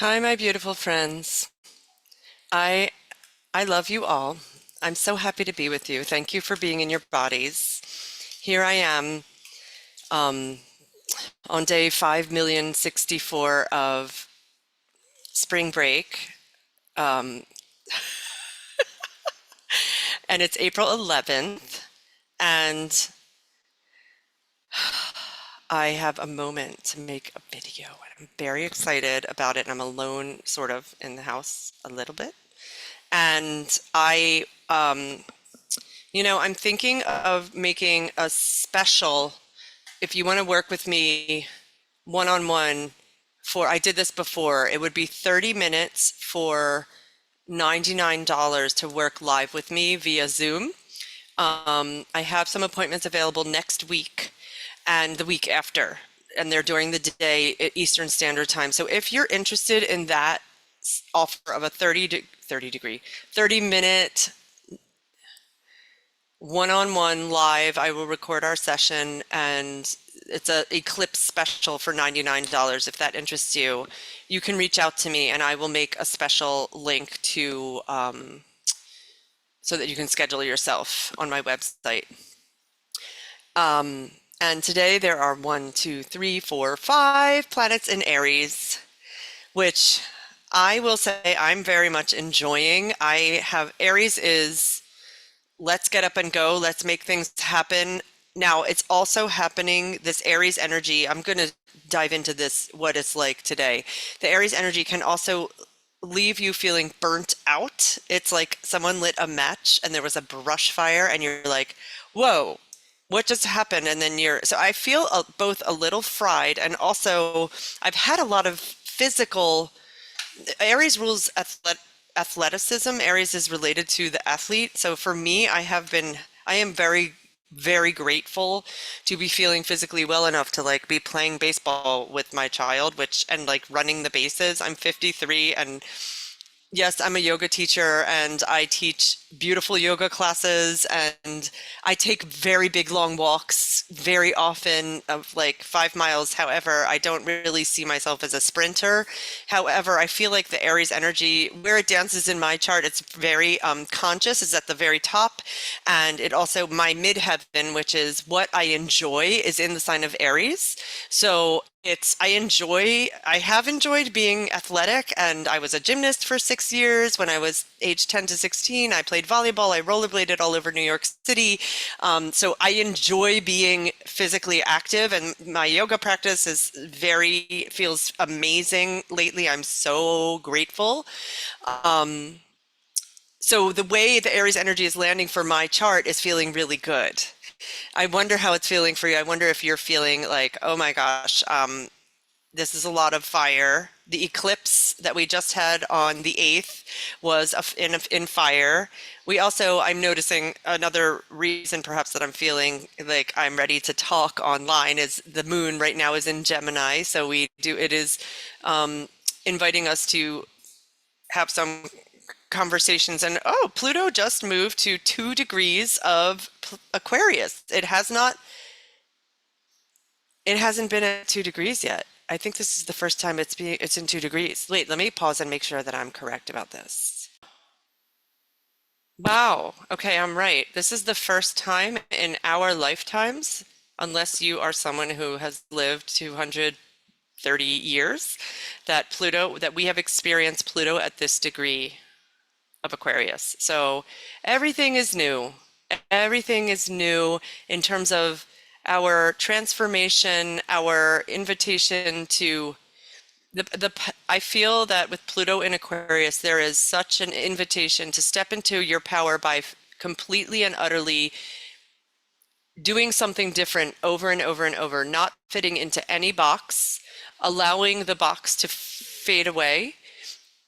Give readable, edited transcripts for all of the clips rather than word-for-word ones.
Hi, my beautiful friends. I I love you all. I'm so happy to be with you. Thank you for being in your bodies. Here I am, um, on day 5,064 of spring break, um, and it's April 11th, and I have a moment to make a video, and I'm very excited about it. And I'm alone, sort of, in the house a little bit, and I'm thinking of making a special. If you want to work with me one-on-one I did this before, it would be 30 minutes for $99 to work live with me via Zoom. I have some appointments available next week and the week after, and they're during the day at Eastern Standard Time. So if you're interested in that offer of a 30 minute one-on-one live, I will record our session, and it's a eclipse special for $99. If that interests you, you can reach out to me and I will make a special link to so that you can schedule yourself on my website. And today there are 5 planets in Aries, which I will say I'm very much enjoying. I have Aries is let's get up and go. Let's make things happen. Now, it's also happening, this Aries energy. I'm going to dive into this, what it's like today. The Aries energy can also leave you feeling burnt out. It's like someone lit a match and there was a brush fire, and you're like, whoa, what just happened? And then so I feel both a little fried, and also I've had a lot of physical. Aries rules athleticism. Aries is related to the athlete. So for me, I am very, very grateful to be feeling physically well enough to like be playing baseball with my child, and like running the bases. I'm 53, and yes, I'm a yoga teacher and I teach beautiful yoga classes, and I take very big long walks very often of like 5 miles. However, I don't really see myself as a sprinter. However, I feel like the Aries energy, where it dances in my chart, it's very conscious, is at the very top. And it also, my midheaven, which is what I enjoy, is in the sign of Aries. So I have enjoyed being athletic, and I was a gymnast for 6 years. When I was age 10 to 16, I played volleyball, I rollerbladed all over New York City. So I enjoy being physically active, and my yoga practice feels amazing lately. I'm so grateful. Um, so the way the Aries energy is landing for my chart is feeling really good. I wonder how it's feeling for you. I wonder if you're feeling like, oh my gosh, this is a lot of fire. The eclipse that we just had on the 8th was in fire. I'm noticing another reason perhaps that I'm feeling like I'm ready to talk online is the moon right now is in Gemini. So it is inviting us to have some conversations. And oh, Pluto just moved to 2 degrees of Aquarius. It hasn't been at 2 degrees yet. I think this is the first time it's in 2 degrees. Wait, let me pause and make sure that I'm correct about this. Wow. Okay, I'm right. This is the first time in our lifetimes, unless you are someone who has lived 230 years, that we have experienced Pluto at this degree of Aquarius. So everything is new. Everything is new in terms of our transformation, our invitation to I feel that with Pluto in Aquarius, there is such an invitation to step into your power by completely and utterly doing something different over and over and over, not fitting into any box, allowing the box to fade away.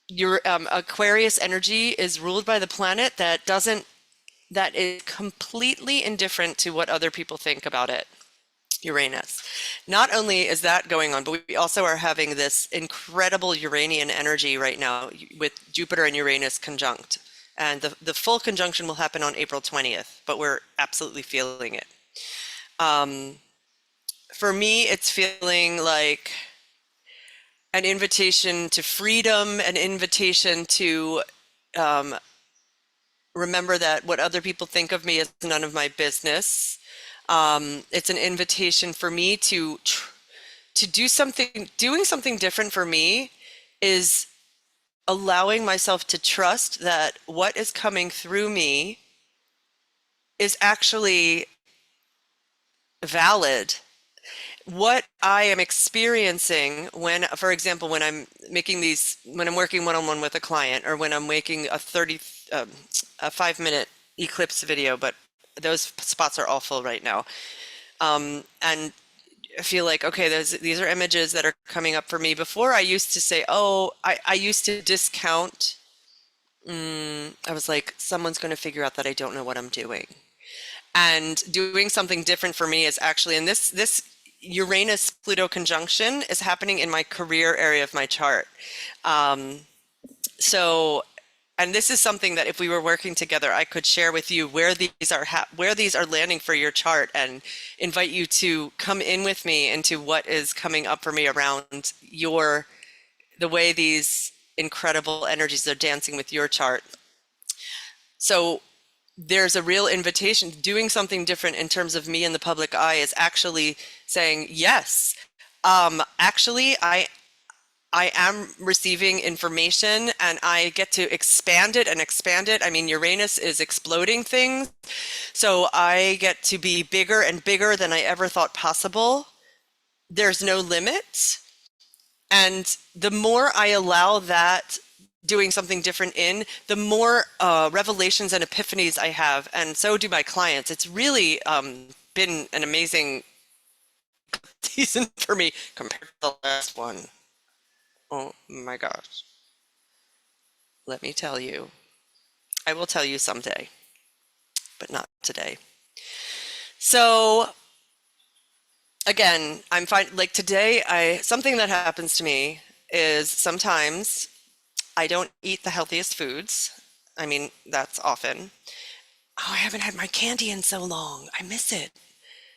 Your Aquarius energy is ruled by the planet that is completely indifferent to what other people think about it. Uranus. Not only is that going on, but we also are having this incredible Uranian energy right now with Jupiter and Uranus conjunct. And the full conjunction will happen on April 20th, but we're absolutely feeling it. For me, it's feeling like an invitation to freedom, an invitation to remember that what other people think of me is none of my business. It's an invitation for me to do something. Doing something different for me is allowing myself to trust that what is coming through me is actually valid. What I am experiencing when, for example, when I'm making these, when I'm working one-on-one with a client, or when I'm making um, a 5-minute eclipse video, but those spots are all full right now. And I feel like, okay, these are images that are coming up for me. Before I used to say, oh, I used to discount. I was like, someone's going to figure out that I don't know what I'm doing. And doing something different for me is actually, and this Uranus Pluto conjunction is happening in my career area of my chart. Um, so, and this is something that if we were working together, I could share with you where these are landing for your chart, and invite you to come in with me into what is coming up for me around the way these incredible energies are dancing with your chart. So there's a real invitation. Doing something different in terms of me in the public eye is actually saying, yes, actually, I am receiving information, and I get to expand it and expand it. I mean, Uranus is exploding things. So I get to be bigger and bigger than I ever thought possible. There's no limit. And the more I allow that, doing something different the more revelations and epiphanies I have. And so do my clients. It's really been an amazing season for me compared to the last one. Oh my gosh. Let me tell you. I will tell you someday, but not today. So again, I'm fine. Like today, something that happens to me is sometimes I don't eat the healthiest foods. I mean, that's often. Oh, I haven't had my candy in so long. I miss it.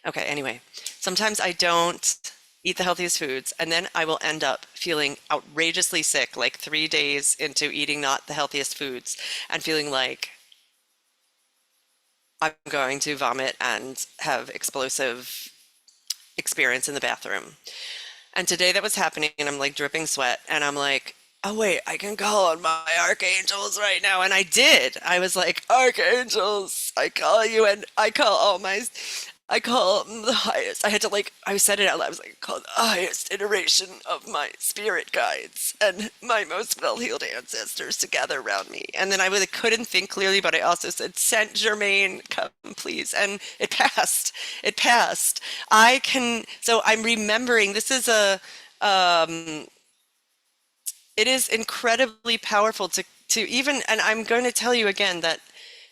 Okay, anyway, sometimes I don't eat the healthiest foods, and then I will end up feeling outrageously sick, like 3 days into eating not the healthiest foods, and feeling like I'm going to vomit and have explosive experience in the bathroom. And today that was happening, and I'm like dripping sweat, and I'm like, oh wait, I can call on my archangels right now. And I did. I was like, archangels, I call you, and I call the highest. I had to like, I said it out loud. I was like, call the highest iteration of my spirit guides and my most well-heeled ancestors to gather around me. And then I really couldn't think clearly, but I also said, Saint Germain, come please. And it passed. It passed. So I'm remembering this is um, it is incredibly powerful to even, and I'm going to tell you again that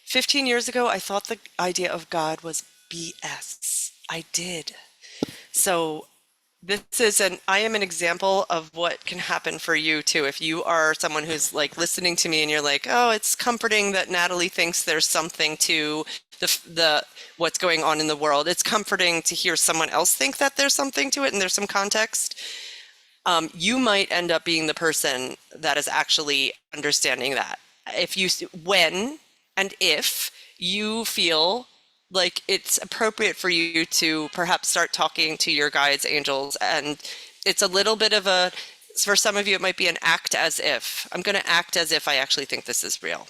15 years ago, I thought the idea of God was BS. I did. So I am an example of what can happen for you too. If you are someone who's like listening to me and you're like, oh, it's comforting that Natalie thinks there's something to what's going on in the world. It's comforting to hear someone else think that there's something to it and there's some context. You might end up being the person that is actually understanding that. When and if you feel like it's appropriate for you to perhaps start talking to your guides, angels, and it's a little bit of for some of you, it might be an act as if. I'm going to act as if I actually think this is real.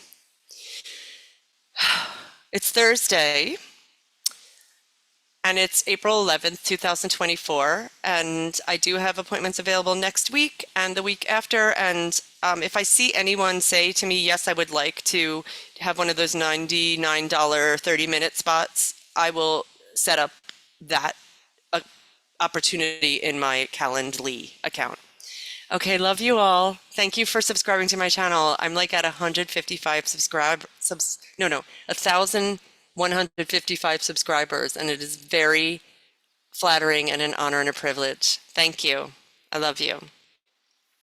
It's Thursday. And it's April 11th, 2024, and I do have appointments available next week and the week after. And if I see anyone say to me, yes, I would like to have one of those $99 30-minute spots, I will set up that opportunity in my Calendly account. Okay, love you all. Thank you for subscribing to my channel. I'm like at 155 no, 1,155 subscribers, and it is very flattering and an honor and a privilege. Thank you. I love you.